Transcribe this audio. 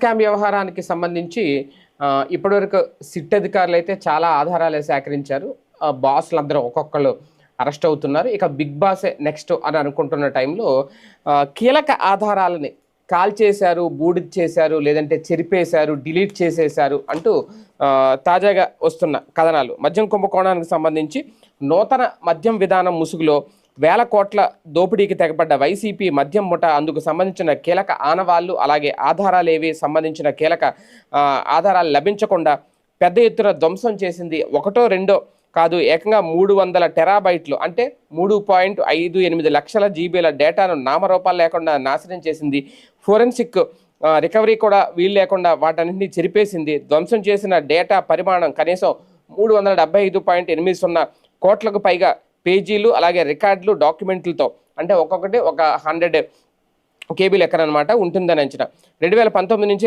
Scam వ్యవహారానికి సంబంధించి ఇప్పటివరకు సిట్ అధికారులు అయితే చాలా ఆధారాలు సేకరించారు. బాసులందరూ ఒక్కొక్కళ్ళు అరెస్ట్ అవుతున్నారు. ఇక బిగ్ బాసే నెక్స్ట్ అని అనుకుంటున్న టైంలో కీలక ఆధారాలని కాల్ చేశారు, బూడిద చేశారు, లేదంటే చెరిపేశారు, డిలీట్ చేసేశారు అంటూ తాజాగా వస్తున్న కథనాలు. మద్యం కుంభకోణానికి సంబంధించి నూతన మద్యం విధానం ముసుగులో వేల కోట్ల దోపిడీకి తెగబడ్డ వైసీపీ మద్యం ముఠ, అందుకు సంబంధించిన కీలక ఆనవాళ్లు, అలాగే ఆధారాలు ఏవి సంబంధించిన కీలక ఆధారాలు లభించకుండా పెద్ద ఎత్తున ధ్వంసం చేసింది. ఒకటో రెండో కాదు, ఏకంగా 300 టెరాబైట్లు అంటే 3.58 లక్షల జీబీల డేటాను నామరూపాలు లేకుండా నాశనం చేసింది. ఫోరెన్సిక్ రికవరీ కూడా వీలు లేకుండా వాటన్నింటినీ చెరిపేసింది. ధ్వంసం చేసిన డేటా పరిమాణం కనీసం 375.80 కోట్లకు పైగా పేజీలు, అలాగే రికార్డులు, డాక్యుమెంట్లతో, అంటే ఒక్కొక్కటి ఒక 100 కేబీ లెక్కనమాట ఉంటుందని అంచనా. 2019 నుంచి